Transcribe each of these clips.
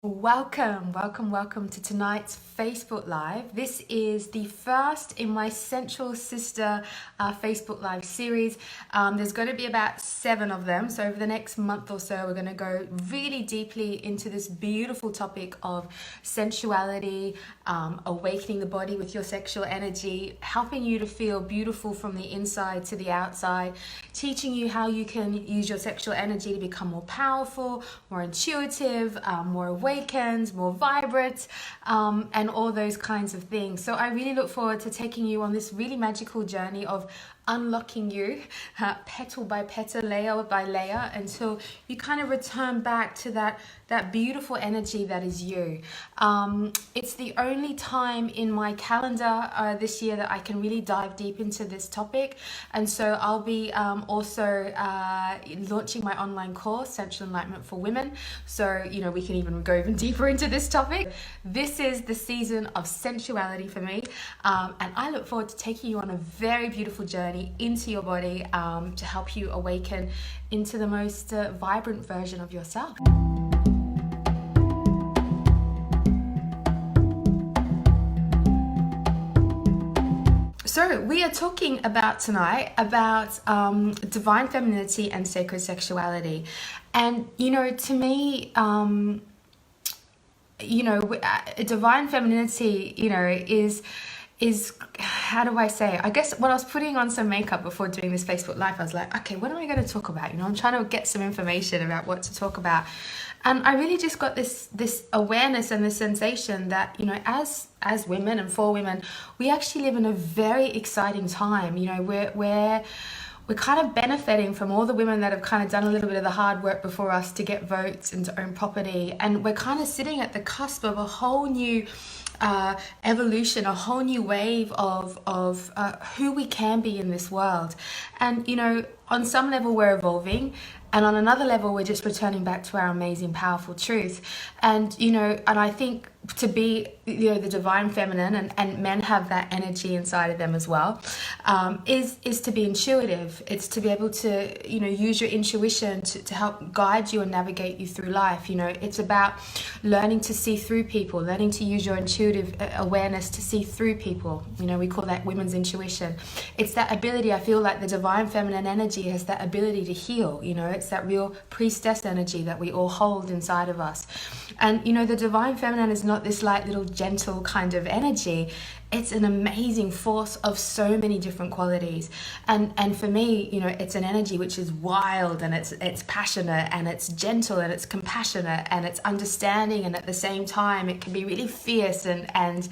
Welcome to tonight's Facebook Live. This is the first in my Sensual SiSTAR Facebook Live series. There's going to be about 7 of them. So over the next month or so, we're going to go really deeply into this beautiful topic of sensuality, awakening the body with your sexual energy, helping you to feel beautiful from the inside to the outside, teaching you how you can use your sexual energy to become more powerful, more intuitive, more awakened, more vibrant, and all those kinds of things. So I really look forward to taking you on this really magical journey of unlocking you petal by petal, layer by layer, until you kind of return back to that beautiful energy that is you. It's the only time in my calendar this year that I can really dive deep into this topic, and so I'll be also launching my online course, Sensual Enlightenment for Women, so we can even go even deeper into this topic. This is the season of sensuality for me, and I look forward to taking you on a very beautiful journey into your body to help you awaken into the most vibrant version of yourself. So we are talking about tonight about divine femininity and sacred sexuality. And to me, divine femininity, is how do I say? I guess when I was putting on some makeup before doing this Facebook Live, I was like, okay, what am I going to talk about? I'm trying to get some information about what to talk about. And I really just got this awareness and this sensation that, as women and for women, we actually live in a very exciting time. We're kind of benefiting from all the women that have kind of done a little bit of the hard work before us to get votes and to own property. And we're kind of sitting at the cusp of a whole new evolution, a whole new wave of who we can be in this world. And on some level we're evolving, and on another level we're just returning back to our amazing powerful truth. And and I think to be the divine feminine, and men have that energy inside of them as well, is to be intuitive. It's to be able to use your intuition to help guide you and navigate you through life. It's about learning to see through people, learning to use your intuitive awareness to see through people. We call that women's intuition. It's that ability. I feel like the divine feminine energy has that ability to heal. It's that real priestess energy that we all hold inside of us. And the divine feminine is not this light little gentle kind of energy. It's an amazing force of so many different qualities. And for me, it's an energy which is wild, and it's passionate, and it's gentle, and it's compassionate, and it's understanding, and at the same time it can be really fierce and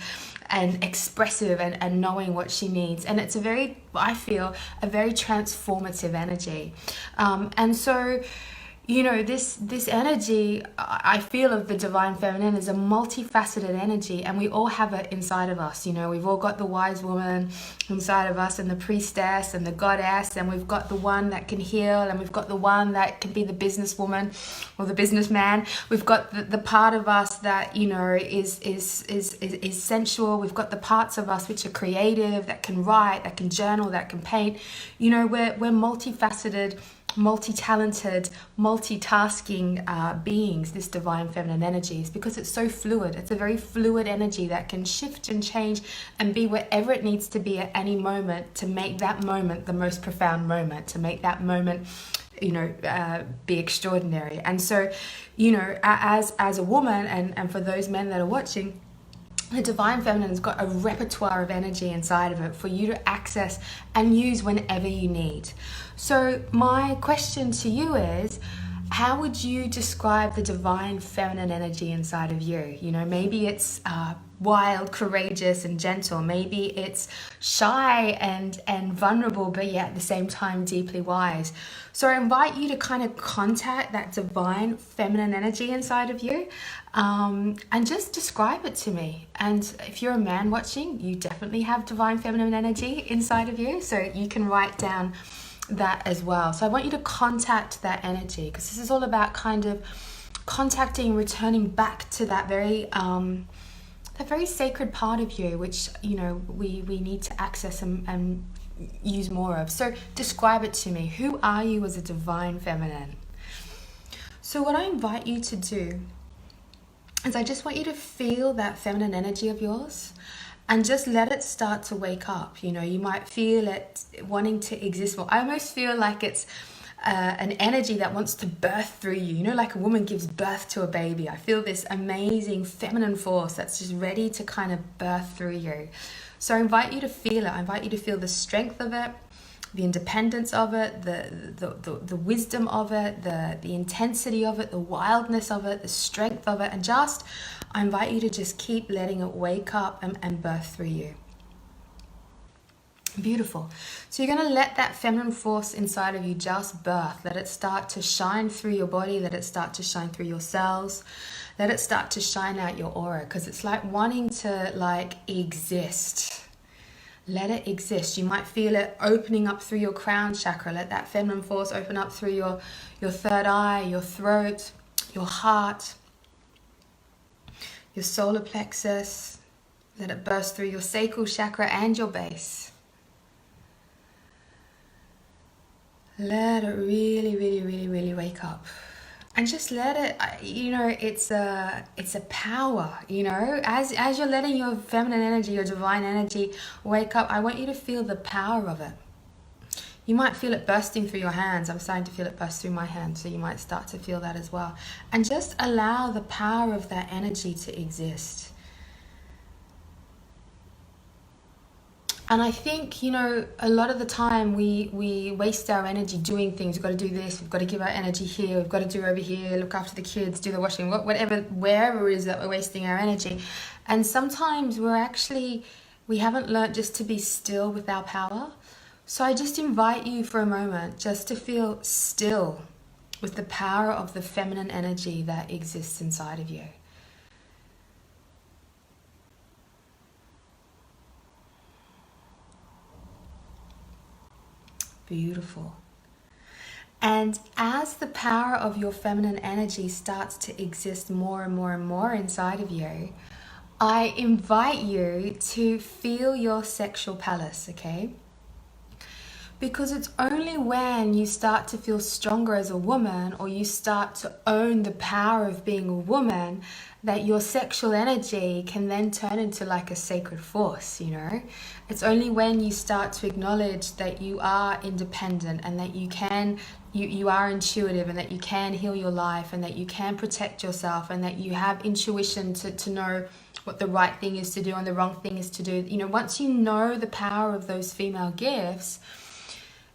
expressive and knowing what she needs. And it's I feel a very transformative energy. And so this energy, I feel, of the divine feminine is a multifaceted energy, and we all have it inside of us. We've all got the wise woman inside of us, and the priestess, and the goddess, and we've got the one that can heal, and we've got the one that can be the businesswoman or the businessman. We've got the part of us that is sensual. We've got the parts of us which are creative, that can write, that can journal, that can paint. We're multifaceted, multi-talented, multitasking beings, this divine feminine energy, is because it's so fluid. It's a very fluid energy that can shift and change and be wherever it needs to be at any moment, to make that moment the most profound moment, to make that moment be extraordinary. And so as a woman, and for those men that are watching, the divine feminine has got a repertoire of energy inside of it for you to access and use whenever you need. So my question to you is, how would you describe the divine feminine energy inside of you? Maybe it's wild, courageous, and gentle. Maybe it's shy and vulnerable, but yet at the same time deeply wise. So I invite you to kind of contact that divine feminine energy inside of you, and just describe it to me. And if you're a man watching, you definitely have divine feminine energy inside of you, so you can write down that as well. So I want you to contact that energy, because this is all about kind of contacting, returning back to that very sacred part of you, which we need to access and use more of. So describe it to me. Who are you as a divine feminine? So what I invite you to do is I just want you to feel that feminine energy of yours and just let it start to wake up. You know, you might feel it wanting to exist more. I almost feel like it's an energy that wants to birth through you. You know, like a woman gives birth to a baby. I feel this amazing feminine force that's just ready to kind of birth through you. So I invite you to feel it. I invite you to feel the strength of it, the independence of it, the wisdom of it, the intensity of it, the wildness of it, the strength of it, and just I invite you to just keep letting it wake up and birth through you. Beautiful. So you're going to let that feminine force inside of you just birth. Let it start to shine through your body. Let it start to shine through your cells. Let it start to shine out your aura, because it's like wanting to like exist. Let it exist. You might feel it opening up through your crown chakra. Let that feminine force open up through your third eye, your throat, your heart, your solar plexus. Let it burst through your sacral chakra and your base. Let it really, really, really, really wake up. And just let it, you know, it's a power, you know, as you're letting your feminine energy, your divine energy wake up, I want you to feel the power of it. You might feel it bursting through your hands. I'm starting to feel it burst through my hands, so you might start to feel that as well. And just allow the power of that energy to exist. And I think, you know, a lot of the time we waste our energy doing things. We've got to do this, we've got to give our energy here, we've got to do over here, look after the kids, do the washing, whatever, wherever it is that we're wasting our energy. And sometimes we haven't learned just to be still with our power. So I just invite you for a moment just to feel still with the power of the feminine energy that exists inside of you. Beautiful. And as the power of your feminine energy starts to exist more and more and more inside of you, I invite you to feel your sexual palace, okay? Because it's only when you start to feel stronger as a woman, or you start to own the power of being a woman, that your sexual energy can then turn into like a sacred force, you know? It's only when you start to acknowledge that you are independent and that you are intuitive and that you can heal your life and that you can protect yourself and that you have intuition to know what the right thing is to do and the wrong thing is to do. You know, once you know the power of those female gifts,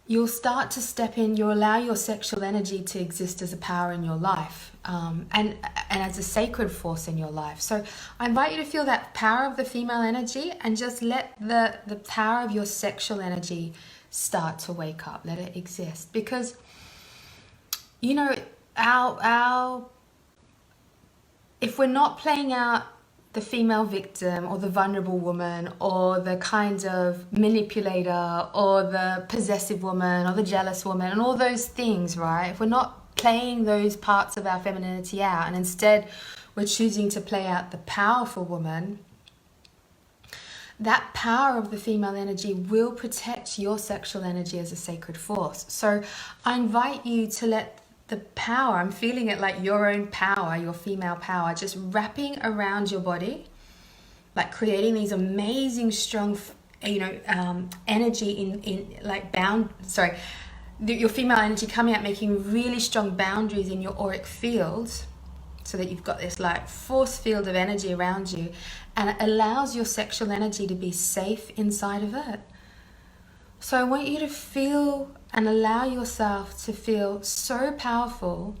you'll start to step in, you'll allow your sexual energy to exist as a power in your life, and as a sacred force in your life. So I invite you to feel that power of the female energy and just let the power of your sexual energy start to wake up. Let it exist. Because, you know, if we're not playing out the female victim or the vulnerable woman or the kind of manipulator or the possessive woman or the jealous woman and all those things, right? If we're not playing those parts of our femininity out and instead we're choosing to play out the powerful woman, that power of the female energy will protect your sexual energy as a sacred force. So I invite you to let the power, I'm feeling it like your own power, your female power, just wrapping around your body, like creating these amazing strong, you know, energy in like your female energy coming out, making really strong boundaries in your auric field, so that you've got this like force field of energy around you, and it allows your sexual energy to be safe inside of it. So I want you to feel and allow yourself to feel so powerful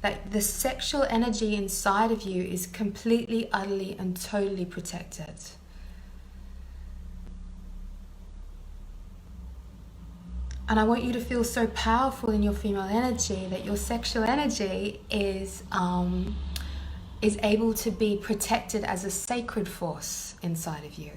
that the sexual energy inside of you is completely, utterly, and totally protected. And I want you to feel so powerful in your female energy that your sexual energy is able to be protected as a sacred force inside of you.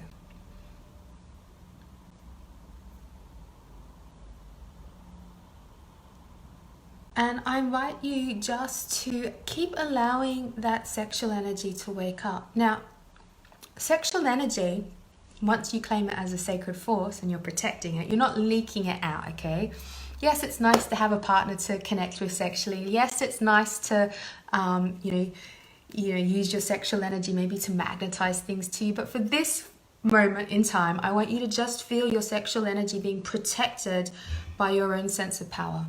And I invite you just to keep allowing that sexual energy to wake up. Now, sexual energy, once you claim it as a sacred force and you're protecting it, you're not leaking it out, okay? Yes, it's nice to have a partner to connect with sexually. Yes, it's nice to, use your sexual energy maybe to magnetize things to you. But for this moment in time, I want you to just feel your sexual energy being protected by your own sense of power.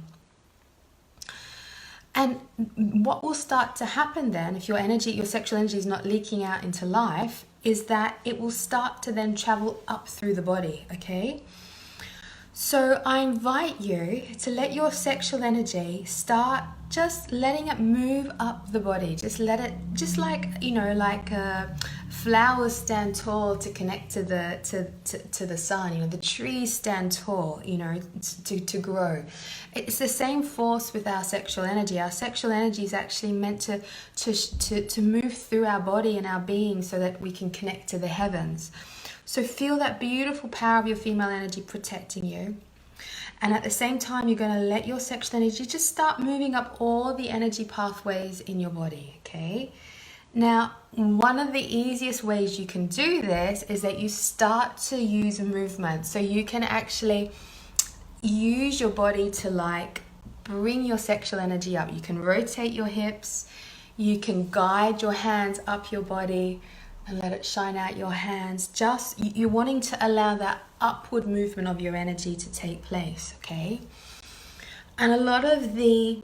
And what will start to happen then, if your sexual energy is not leaking out into life, is that it will start to then travel up through the body, okay? So I invite you to let your sexual energy start just letting it move up the body. Just let it, just like, like flowers stand tall to connect to the sun. The trees stand tall, to grow. It's the same force with our sexual energy. Our sexual energy is actually meant to move through our body and our being so that we can connect to the heavens. So feel that beautiful power of your female energy protecting you. And at the same time, you're going to let your sexual energy just start moving up all the energy pathways in your body, okay? Now, one of the easiest ways you can do this is that you start to use movement. So you can actually use your body to bring your sexual energy up. You can rotate your hips. You can guide your hands up your body and let it shine out your hands. You're wanting to allow that upward movement of your energy to take place, okay? And a lot of the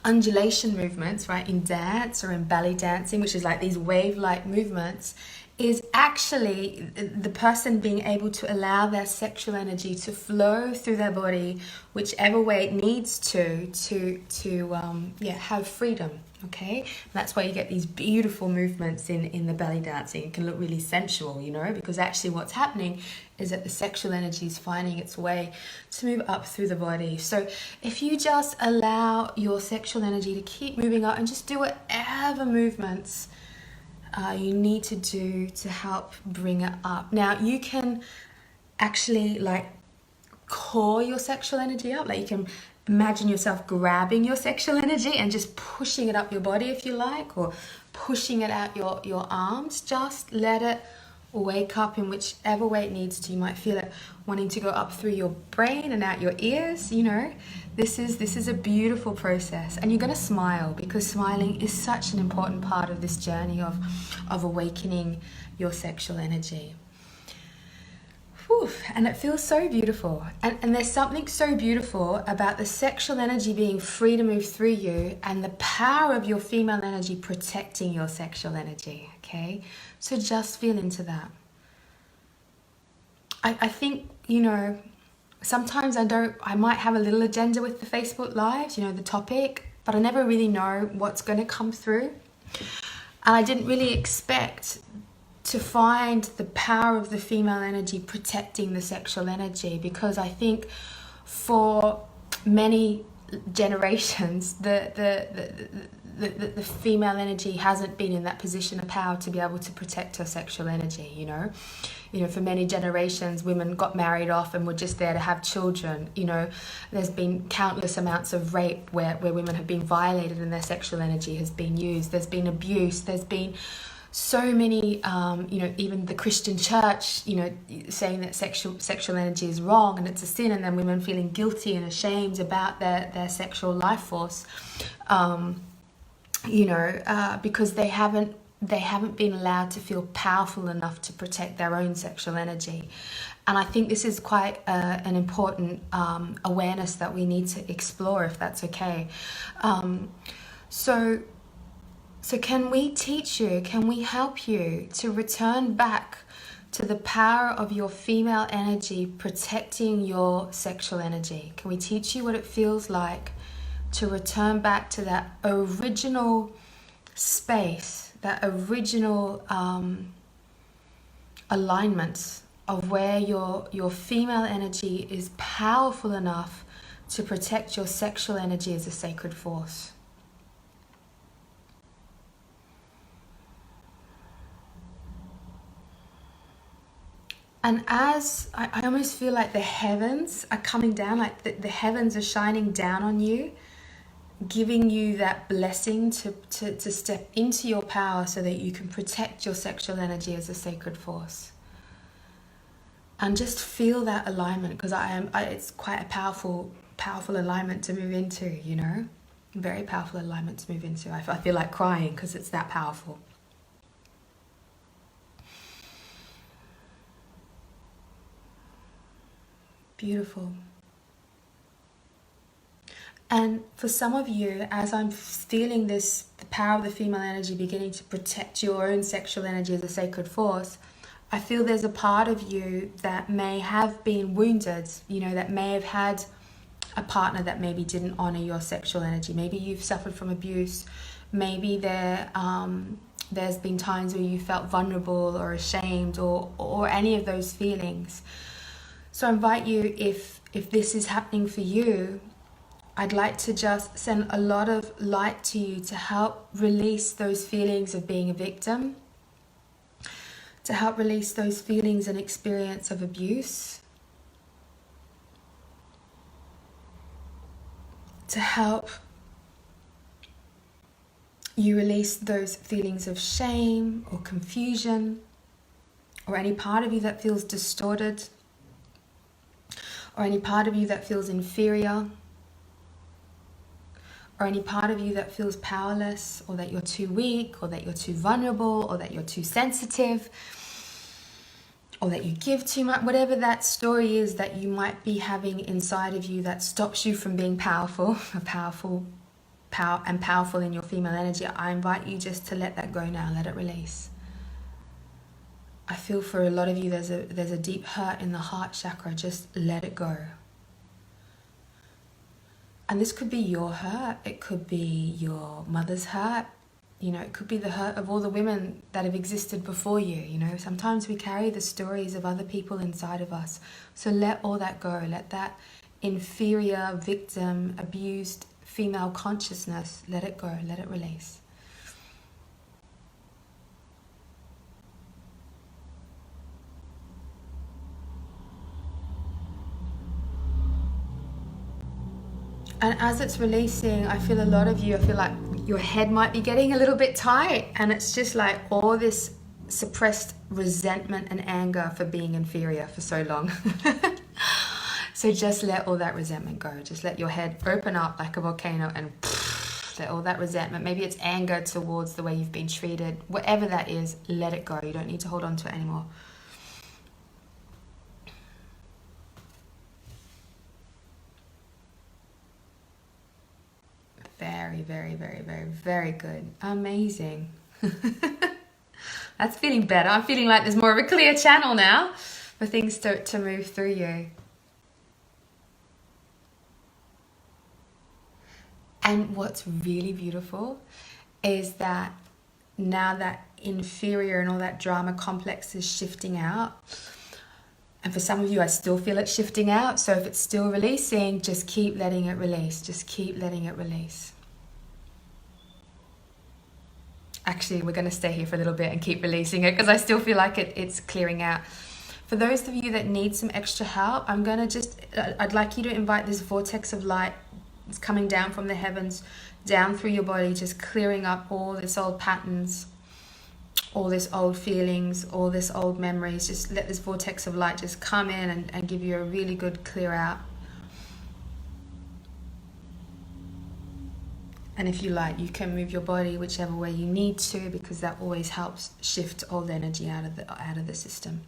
undulation movements, right, in dance or in belly dancing, which is like these wave-like movements, is actually the person being able to allow their sexual energy to flow through their body whichever way it needs to have freedom, okay? And that's why you get these beautiful movements in the belly dancing. It can look really sensual, because actually what's happening is that the sexual energy is finding its way to move up through the body. So if you just allow your sexual energy to keep moving up and just do whatever movements you need to do to help bring it up. Now you can actually core your sexual energy up. You can imagine yourself grabbing your sexual energy and just pushing it up your body if you like, or pushing it out your arms. Just let it wake up in whichever way it needs to. You might feel it wanting to go up through your brain and out your ears. This is a beautiful process, and you're going to smile, because smiling is such an important part of this journey of awakening your sexual energy. Whew, and it feels so beautiful, and there's something so beautiful about the sexual energy being free to move through you and the power of your female energy protecting your sexual energy, okay? So just feel into that. I think, sometimes I might have a little agenda with the Facebook Lives, the topic, but I never really know what's going to come through. And I didn't really expect to find the power of the female energy protecting the sexual energy, because I think for many generations, the female energy hasn't been in that position of power to be able to protect her sexual energy, for many generations, women got married off and were just there to have children. There's been countless amounts of rape where women have been violated and their sexual energy has been used. There's been abuse. There's been so many, even the Christian church, saying that sexual energy is wrong and it's a sin, and then women feeling guilty and ashamed about their sexual life force. Because they haven't been allowed to feel powerful enough to protect their own sexual energy. And I think this is quite an important awareness that we need to explore, if that's okay. So can we teach you, can we help you to return back to the power of your female energy protecting your sexual energy? Can we teach you what it feels like to return back to that original space, that original alignment of where your female energy is powerful enough to protect your sexual energy as a sacred force? And as I almost feel like the heavens are coming down, like the heavens are shining down on you, giving you that blessing to step into your power so that you can protect your sexual energy as a sacred force. And just feel that alignment, because it's quite a powerful alignment to move into, Very powerful alignment to move into. I feel like crying because it's that powerful. Beautiful. And for some of you, as I'm feeling this, the power of the female energy beginning to protect your own sexual energy as a sacred force, I feel there's a part of you that may have been wounded, you know, that may have had a partner that maybe didn't honor your sexual energy. Maybe you've suffered from abuse. Maybe there's been times where you felt vulnerable or ashamed or any of those feelings. So I invite you, if this is happening for you, I'd like to just send a lot of light to you to help release those feelings of being a victim, to help release those feelings and experience of abuse, to help you release those feelings of shame or confusion or any part of you that feels distorted or any part of you that feels inferior or any part of you that feels powerless or that you're too weak or that you're too vulnerable or that you're too sensitive or that you give too much, whatever that story is that you might be having inside of you that stops you from being powerful in your female energy. I invite you just to let that go now, let it release. I feel for a lot of you there's a deep hurt in the heart chakra. Just let it go. And this could be your hurt, it could be your mother's hurt, you know, it could be the hurt of all the women that have existed before you. You know, sometimes we carry the stories of other people inside of us. So let all that go. Let that inferior, victim, abused female consciousness, let it go, let it release. And as it's releasing, I feel a lot of you, I feel like your head might be getting a little bit tight, and it's just like all this suppressed resentment and anger for being inferior for so long. So just let all that resentment go. Just let your head open up like a volcano and let all that resentment, maybe it's anger towards the way you've been treated, whatever that is, let it go. You don't need to hold on to it anymore. Very, very, very, very, very good. Amazing. That's feeling better. I'm feeling like there's more of a clear channel now for things to move through you. And what's really beautiful is that now that inferior and all that drama complex is shifting out. And for some of you, I still feel it shifting out. So if it's still releasing, just keep letting it release. Just keep letting it release. Actually, we're going to stay here for a little bit and keep releasing it because I still feel like it's clearing out. For those of you that need some extra help, I'd like you to invite this vortex of light. It's coming down from the heavens, down through your body, just clearing up all this old patterns, all this old feelings, all this old memories. Just let this vortex of light just come in and give you a really good clear out. And if you like, you can move your body whichever way you need to, because that always helps shift old energy out of the system.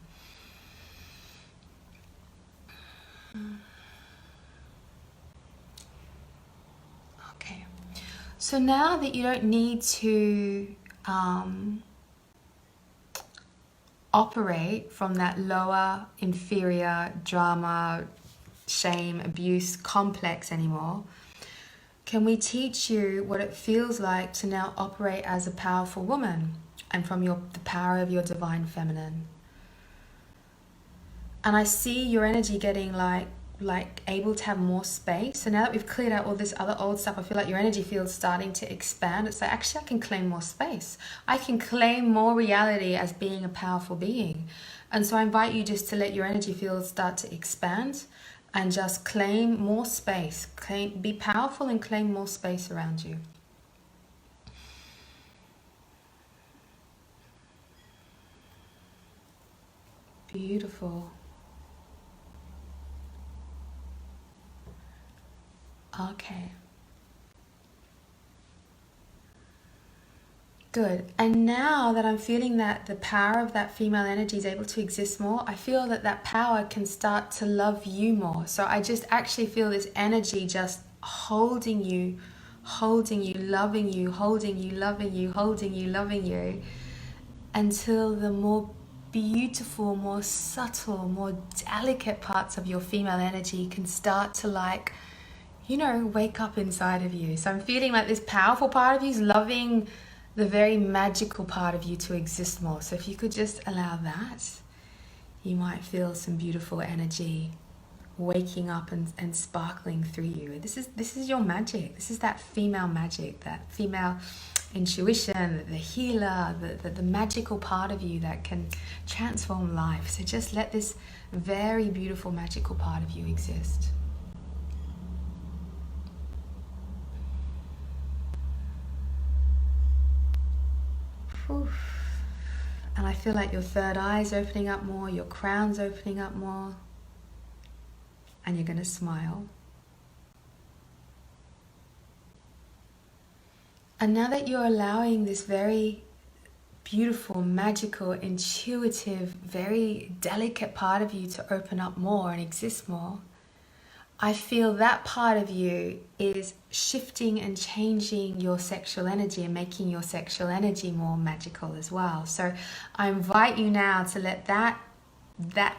Okay. So now that you don't need to operate from that lower, inferior, drama, shame, abuse complex anymore, can we teach you what it feels like to now operate as a powerful woman and from the power of your divine feminine? And I see your energy getting like able to have more space. So now that we've cleared out all this other old stuff, I feel like your energy field's starting to expand. It's like, actually, I can claim more space. I can claim more reality as being a powerful being. And so I invite you just to let your energy field start to expand and just claim more space. Be powerful and claim more space around you. Beautiful. Okay. Good. And now that I'm feeling that the power of that female energy is able to exist more, I feel that that power can start to love you more. So I just actually feel this energy just holding you, loving you, holding you, loving you, holding you, loving you, until the more beautiful, more subtle, more delicate parts of your female energy can start to, like, you know, wake up inside of you. So I'm feeling like this powerful part of you is loving the very magical part of you to exist more. So if you could just allow that, you might feel some beautiful energy waking up and sparkling through you. This is your magic. This is that female magic, that female intuition, the healer, the magical part of you that can transform life. So just let this very beautiful magical part of you exist. And I feel like your third eye is opening up more, your crown's opening up more, and you're going to smile. And now that you're allowing this very beautiful, magical, intuitive, very delicate part of you to open up more and exist more, I feel that part of you is shifting and changing your sexual energy and making your sexual energy more magical as well. So I invite you now to let that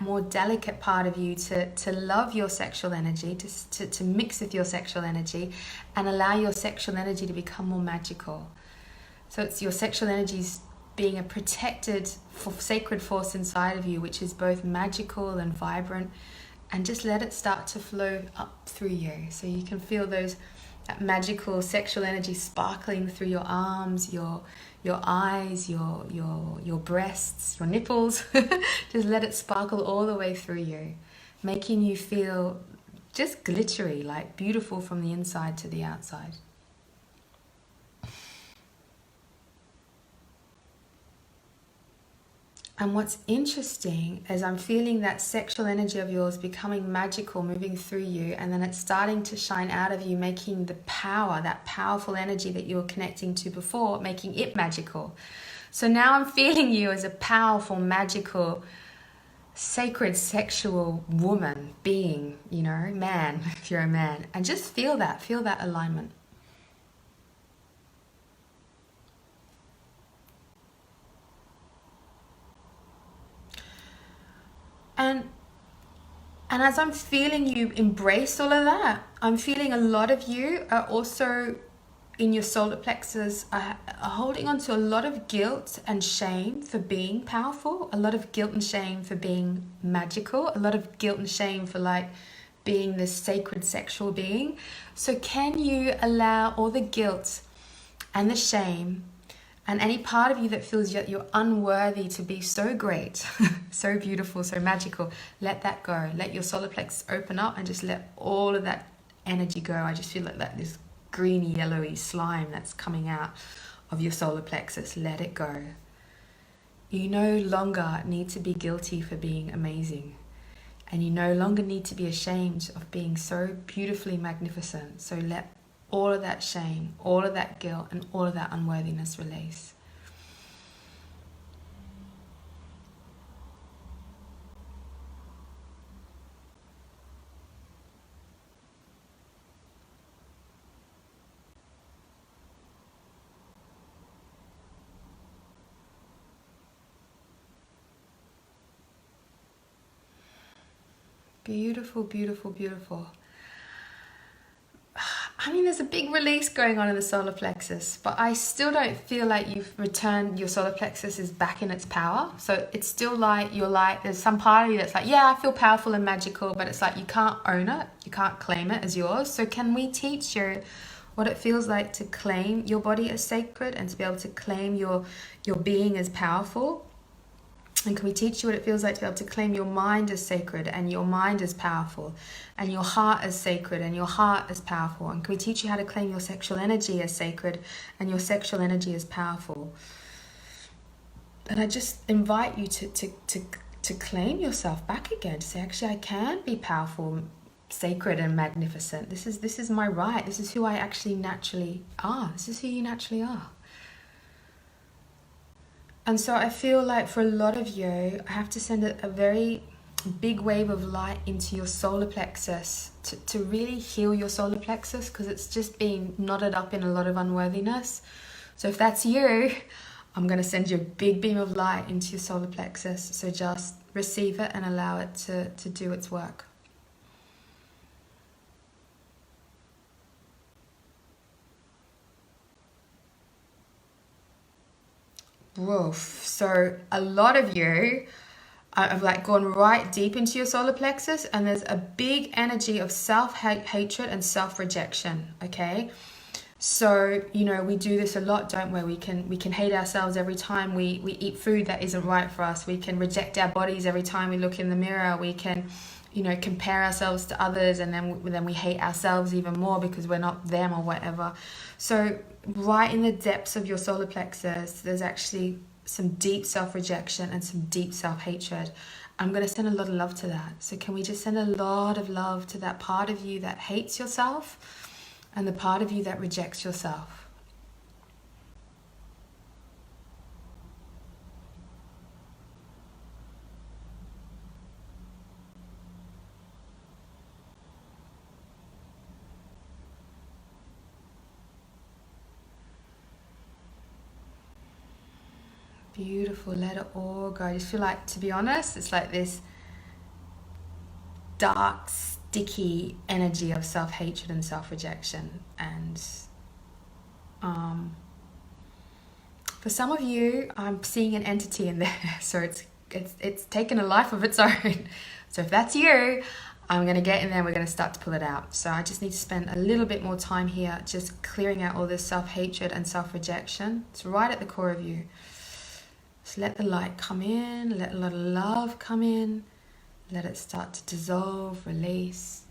more delicate part of you to love your sexual energy, to mix with your sexual energy and allow your sexual energy to become more magical. So it's your sexual energies being a protected, sacred force inside of you, which is both magical and vibrant. And just let it start to flow up through you. So you can feel that magical sexual energy sparkling through your arms, your eyes, your breasts, your nipples. Just let it sparkle all the way through you, making you feel just glittery, like beautiful from the inside to the outside. And what's interesting is I'm feeling that sexual energy of yours becoming magical, moving through you, and then it's starting to shine out of you, making the power, that powerful energy that you were connecting to before, making it magical. So now I'm feeling you as a powerful, magical, sacred, sexual woman, being, you know, man, if you're a man. And just feel that alignment. And as I'm feeling you embrace all of that, I'm feeling a lot of you are also in your solar plexus are holding on to a lot of guilt and shame for being powerful, a lot of guilt and shame for being magical, a lot of guilt and shame for like being this sacred sexual being. So can you allow all the guilt and the shame and any part of you that feels that you're unworthy to be so great, so beautiful, so magical, let that go. Let your solar plexus open up and just let all of that energy go. I just feel like this greeny, yellowy slime that's coming out of your solar plexus. Let it go. You no longer need to be guilty for being amazing. And you no longer need to be ashamed of being so beautifully magnificent. So let all of that shame, all of that guilt, and all of that unworthiness release. Beautiful, beautiful, beautiful. I mean, there's a big release going on in the solar plexus, but I still don't feel like you've returned, your solar plexus is back in its power. So it's still like, you're like, there's some part of you that's like, yeah, I feel powerful and magical, but it's like you can't own it, you can't claim it as yours. So can we teach you what it feels like to claim your body as sacred and to be able to claim your being as powerful? And can we teach you what it feels like to be able to claim your mind as sacred and your mind as powerful and your heart as sacred and your heart as powerful? And can we teach you how to claim your sexual energy as sacred and your sexual energy as powerful? And I just invite you to claim yourself back again, to say, actually, I can be powerful, sacred and magnificent. This is my right. This is who I actually naturally are. This is who you naturally are. And so I feel like for a lot of you, I have to send a very big wave of light into your solar plexus to really heal your solar plexus, because it's just been knotted up in a lot of unworthiness. So if that's you, I'm going to send you a big beam of light into your solar plexus. So just receive it and allow it to do its work. Woof. So a lot of you have like gone right deep into your solar plexus, and there's a big energy of self-hatred and self-rejection, okay? So, you know, we do this a lot, don't we? We can hate ourselves every time we eat food that isn't right for us. We can reject our bodies every time we look in the mirror. We can, you know, compare ourselves to others, and then we hate ourselves even more because we're not them or whatever. So right in the depths of your solar plexus, there's actually some deep self-rejection and some deep self-hatred. I'm going to send a lot of love to that. So can we just send a lot of love to that part of you that hates yourself and the part of you that rejects yourself? Beautiful. Let it all go. I just feel like, to be honest, it's like this dark, sticky energy of self-hatred and self-rejection. And for some of you, I'm seeing an entity in there. So it's taken a life of its own. So if that's you, I'm going to get in there and we're going to start to pull it out. So I just need to spend a little bit more time here just clearing out all this self-hatred and self-rejection. It's right at the core of you. So let the light come in, let a lot of love come in, let it start to dissolve, release.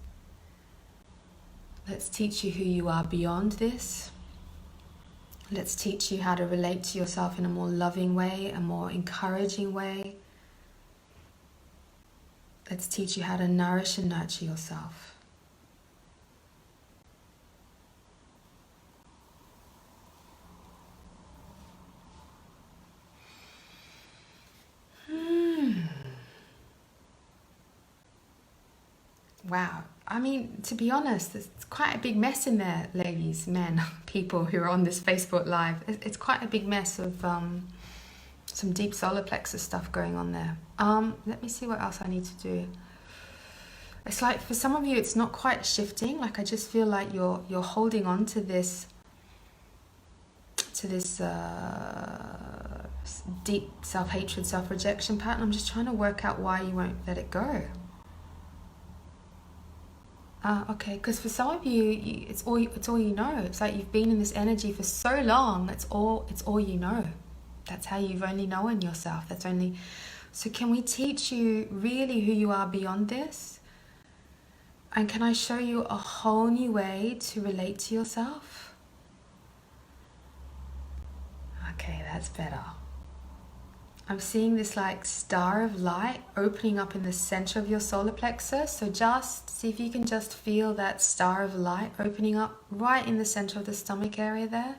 Let's teach you who you are beyond this. Let's teach you how to relate to yourself in a more loving way, a more encouraging way. Let's teach you how to nourish and nurture yourself. Wow. I mean, to be honest, there's quite a big mess in there, ladies, men, people who are on this Facebook Live. It's quite a big mess of some deep solar plexus stuff going on there. Let me see what else I need to do. It's like for some of you, it's not quite shifting. Like I just feel like you're holding on to this deep self-hatred, self-rejection pattern. I'm just trying to work out why you won't let it go. Okay, because for some of you, it's all you know. It's like you've been in this energy for so long. It's all you know. That's how you've only known yourself. So can we teach you really who you are beyond this? And can I show you a whole new way to relate to yourself? Okay, that's better. I'm seeing this like star of light opening up in the center of your solar plexus. So just see if you can just feel that star of light opening up right in the center of the stomach area there.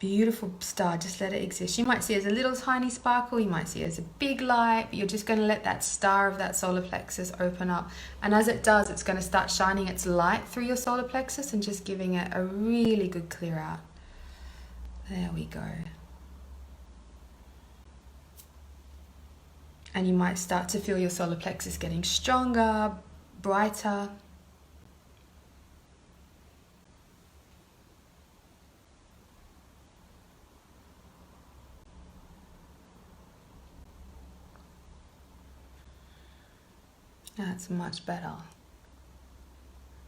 Beautiful star, just let it exist. You might see it as a little tiny sparkle, you might see it as a big light, but you're just going to let that star of that solar plexus open up. And as it does, it's going to start shining its light through your solar plexus and just giving it a really good clear out. There we go. And you might start to feel your solar plexus getting stronger, brighter. That's much better.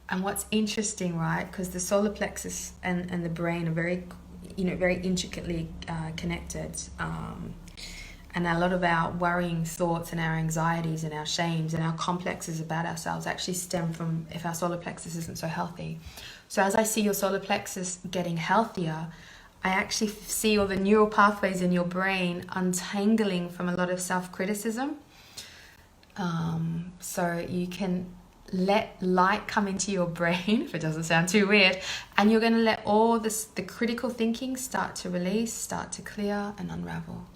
And what's interesting, right? Because the solar plexus and the brain are very intricately connected. And a lot of our worrying thoughts and our anxieties and our shames and our complexes about ourselves actually stem from if our solar plexus isn't so healthy. So as I see your solar plexus getting healthier, I actually see all the neural pathways in your brain untangling from a lot of self-criticism. So you can let light come into your brain, if it doesn't sound too weird, and you're going to let all this, the critical thinking start to release, start to clear and unravel.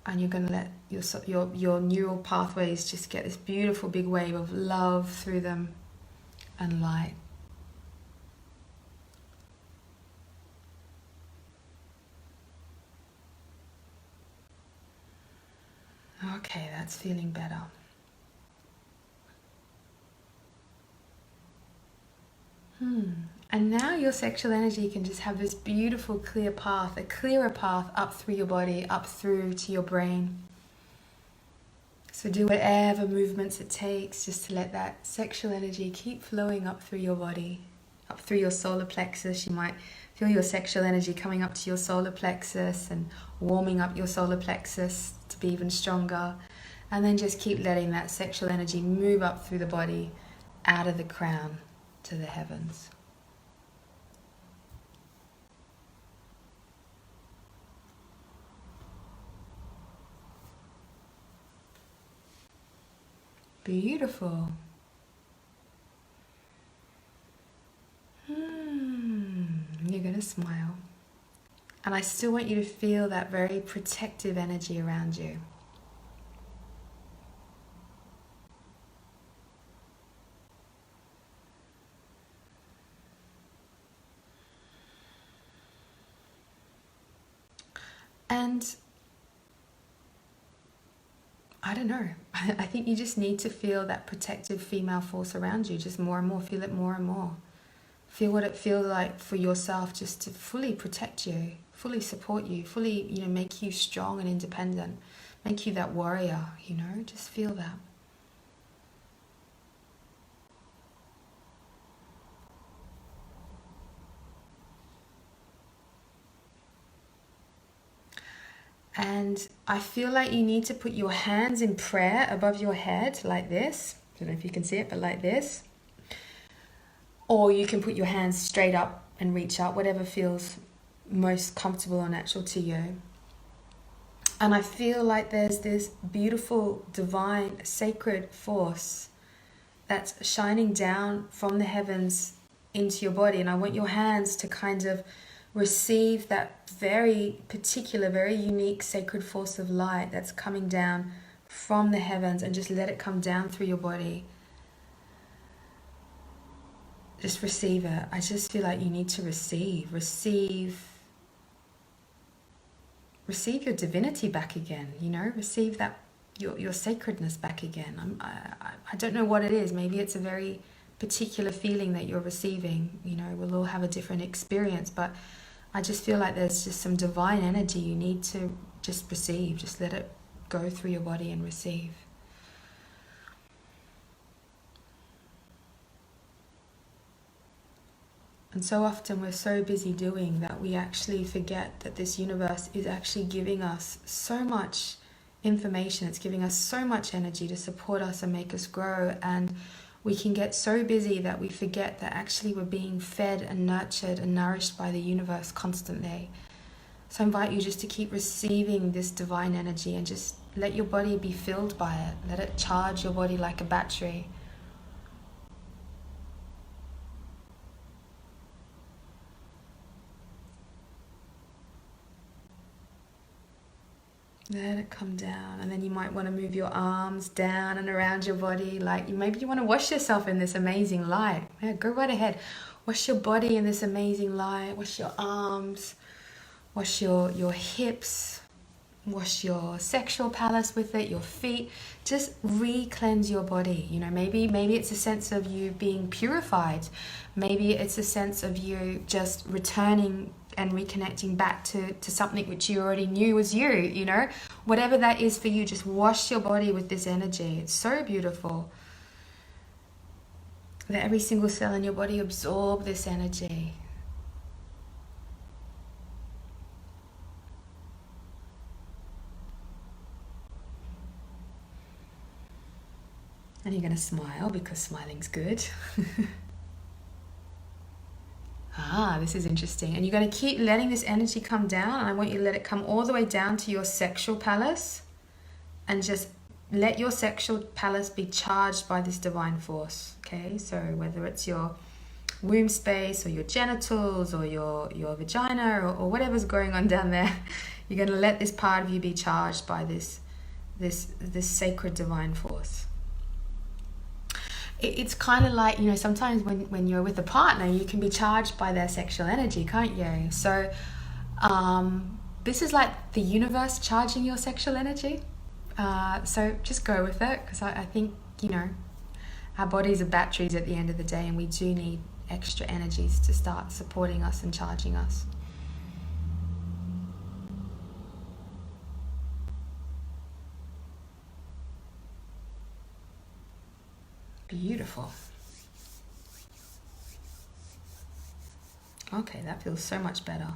And you're going to let your neural pathways just get this beautiful big wave of love through them and light. Okay, that's feeling better. And now your sexual energy can just have this beautiful clear path, a clearer path up through your body, up through to your brain. So do whatever movements it takes just to let that sexual energy keep flowing up through your body, up through your solar plexus. You might feel your sexual energy coming up to your solar plexus and warming up your solar plexus to be even stronger. And then just keep letting that sexual energy move up through the body, out of the crown to the heavens. Beautiful. You're going to smile. And I still want you to feel that very protective energy around you. And I don't know, I think you just need to feel that protective female force around you, just more and more, feel it more and more. Feel what it feels like for yourself just to fully protect you, fully support you, fully, make you strong and independent, make you that warrior, just feel that. And I feel like you need to put your hands in prayer above your head like this. I don't know if you can see it, but like this. Or you can put your hands straight up and reach out, whatever feels most comfortable or natural to you. And I feel like there's this beautiful, divine, sacred force that's shining down from the heavens into your body. And I want your hands to kind of receive that very particular, very unique sacred force of light that's coming down from the heavens, and just let it come down through your body. Just receive it. I just feel like you need to receive your divinity back again, receive that your sacredness back again. I don't know what it is. Maybe it's a very particular feeling that you're receiving. We'll all have a different experience, but I just feel like there's just some divine energy you need to just receive. Just let it go through your body and receive. And so often we're so busy doing that we actually forget that this universe is actually giving us so much information. It's giving us so much energy to support us and make us grow. And we can get so busy that we forget that actually we're being fed and nurtured and nourished by the universe constantly. So I invite you just to keep receiving this divine energy and just let your body be filled by it. Let it charge your body like a battery. Let it come down. And then you might want to move your arms down and around your body. Like maybe you want to wash yourself in this amazing light. Yeah, go right ahead. Wash your body in this amazing light. Wash your arms. Wash your hips. Wash your sexual palace with it, your feet. Just re-cleanse your body. Maybe it's a sense of you being purified. Maybe it's a sense of you just returning and reconnecting back to something which you already knew was you, Whatever that is for you, just wash your body with this energy. It's so beautiful. Let every single cell in your body absorb this energy. And you're going to smile because smiling's good. This is interesting. And you're going to keep letting this energy come down. And I want you to let it come all the way down to your sexual palace. And just let your sexual palace be charged by this divine force. Okay, so whether it's your womb space or your genitals or your vagina or whatever's going on down there, you're going to let this part of you be charged by this sacred divine force. It's kind of like, you know, sometimes when you're with a partner, you can be charged by their sexual energy, can't you? So this is like the universe charging your sexual energy. So just go with it, because I think, you know, our bodies are batteries at the end of the day, and we do need extra energies to start supporting us and charging us. Beautiful. Okay, that feels so much better.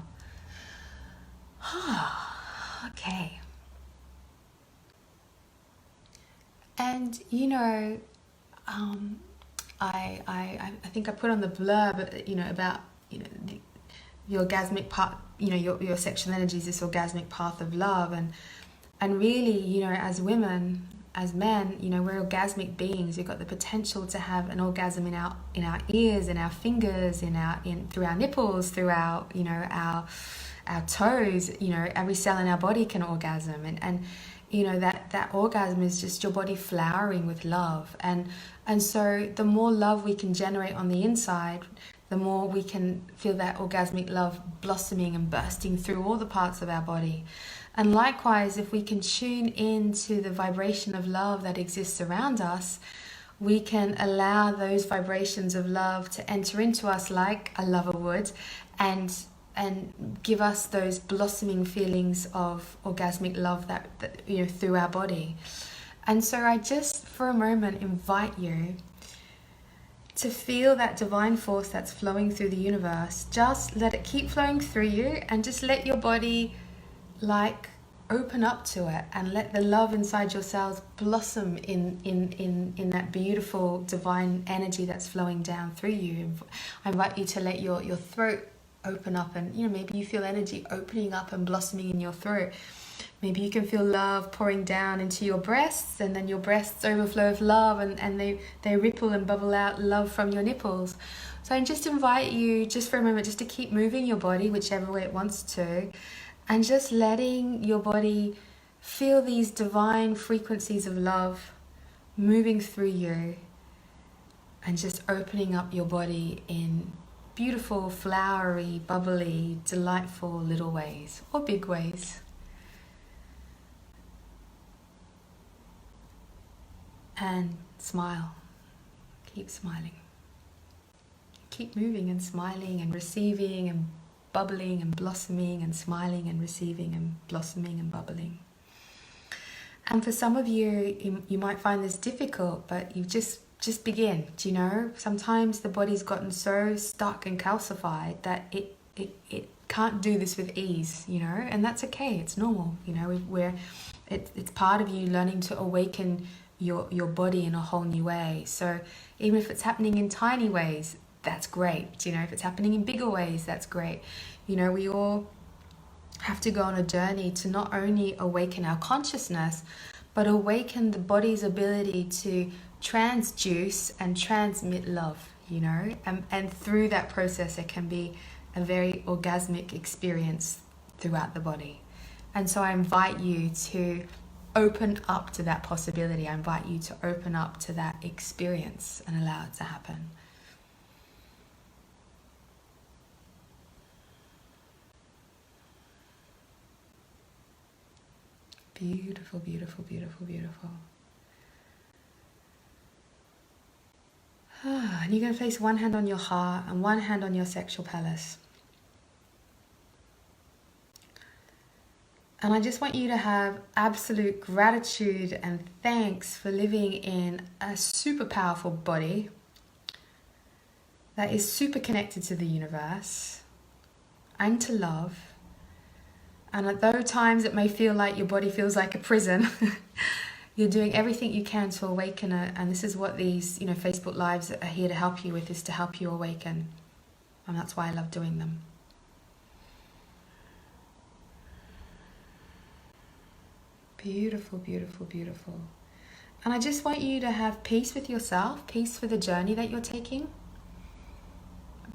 Okay. And you know, I think I put on the blurb, you know, about, you know, the orgasmic part, you know, your sexual energy is this orgasmic path of love, and really, you know, as women, as men, you know, we're orgasmic beings. We've got the potential to have an orgasm in our ears, in our fingers, through our nipples, through our, you know, our toes. You know, every cell in our body can orgasm, and you know, that orgasm is just your body flowering with love, and so the more love we can generate on the inside, the more we can feel that orgasmic love blossoming and bursting through all the parts of our body. And likewise, if we can tune into the vibration of love that exists around us, we can allow those vibrations of love to enter into us like a lover would, and give us those blossoming feelings of orgasmic love that you know, through our body. And so I just for a moment invite you to feel that divine force that's flowing through the universe. Just let it keep flowing through you, and just let your body like open up to it, and let the love inside your cells blossom in that beautiful divine energy that's flowing down through you. I invite you to let your throat open up, and you know, maybe you feel energy opening up and blossoming in your throat. Maybe you can feel love pouring down into your breasts, and then your breasts overflow with love, and they ripple and bubble out love from your nipples. So I just invite you just for a moment just to keep moving your body whichever way it wants to, and just letting your body feel these divine frequencies of love moving through you, and just opening up your body in beautiful, flowery, bubbly, delightful little ways, or big ways. And smile. Keep smiling. Keep moving and smiling and receiving and bubbling and blossoming and smiling and receiving and blossoming and bubbling. And for some of you, you might find this difficult, but you just begin. Do you know, sometimes the body's gotten so stuck and calcified that it can't do this with ease, you know, and that's okay. It's normal, you know. It's part of you learning to awaken your body in a whole new way. So even if it's happening in tiny ways, that's great. You know, if it's happening in bigger ways, that's great. You know, we all have to go on a journey to not only awaken our consciousness, but awaken the body's ability to transduce and transmit love, you know, and through that process it can be a very orgasmic experience throughout the body. And so I invite you to open up to that possibility. I invite you to open up to that experience and allow it to happen. Beautiful, beautiful, beautiful, beautiful. And you're going to place one hand on your heart and one hand on your sexual palace. And I just want you to have absolute gratitude and thanks for living in a super powerful body that is super connected to the universe and to love. And at those times it may feel like your body feels like a prison, you're doing everything you can to awaken it. And this is what these, you know, Facebook Lives are here to help you with, is to help you awaken. And that's why I love doing them. Beautiful, beautiful, beautiful. And I just want you to have peace with yourself, peace for the journey that you're taking,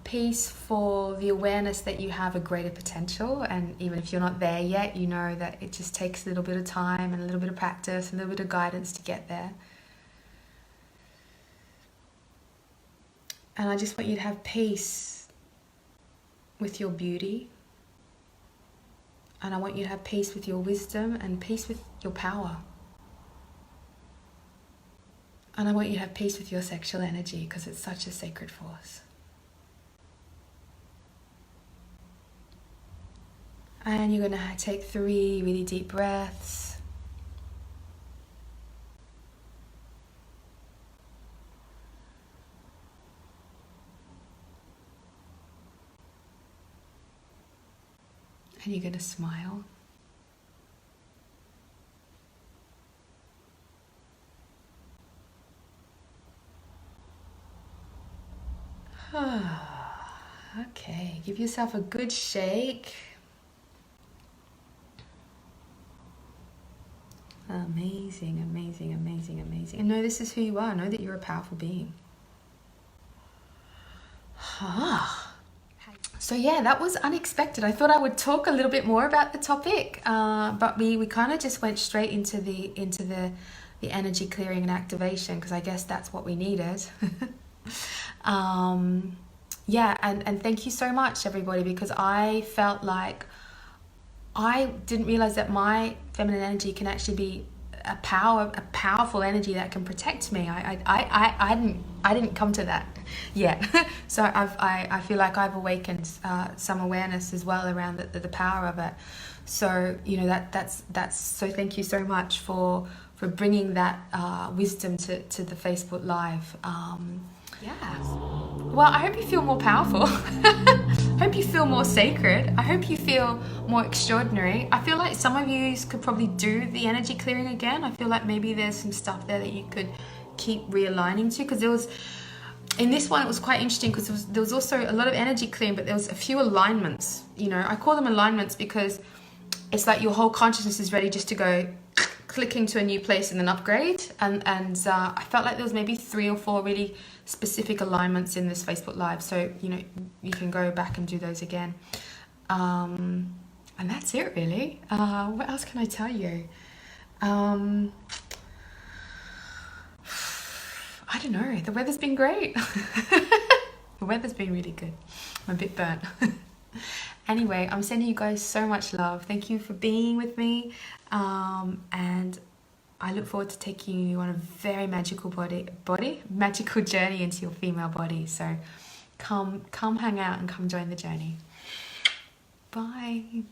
peace for the awareness that you have a greater potential, and even if you're not there yet, you know that it just takes a little bit of time and a little bit of practice, a little bit of guidance to get there. And I just want you to have peace with your beauty, and I want you to have peace with your wisdom and peace with your power. And I want you to have peace with your sexual energy, because it's such a sacred force. And you're going to take 3 really deep breaths. And you're going to smile. Okay, give yourself a good shake. Amazing, amazing, amazing, amazing. And know this is who you are. Know that you're a powerful being. So yeah, that was unexpected. I thought I would talk a little bit more about the topic, but we kind of just went straight into the energy clearing and activation, because I guess that's what we needed. Yeah, and thank you so much, everybody, because I felt like I didn't realize that my feminine energy can actually be a powerful energy that can protect me. I didn't come to that yet. So I feel like I've awakened some awareness as well around the power of it. So you know that's so thank you so much for bringing that wisdom to the Facebook Live. Yeah. Well, I hope you feel more powerful. I hope you feel more sacred. I hope you feel more extraordinary. I feel like some of you could probably do the energy clearing again. I feel like maybe there's some stuff there that you could keep realigning to, because there was, in this one, it was quite interesting because there was also a lot of energy clearing, but there was a few alignments. You know, I call them alignments because it's like your whole consciousness is ready just to go clicking to a new place and then upgrade. And I felt like there was maybe 3 or 4 really specific alignments in this Facebook Live. So, you know, you can go back and do those again. And that's it, really. What else can I tell you? I don't know. The weather's been great. The weather's been really good. I'm a bit burnt. Anyway, I'm sending you guys so much love. Thank you for being with me. And I look forward to taking you on a very magical magical journey into your female body. So come hang out and come join the journey. Bye.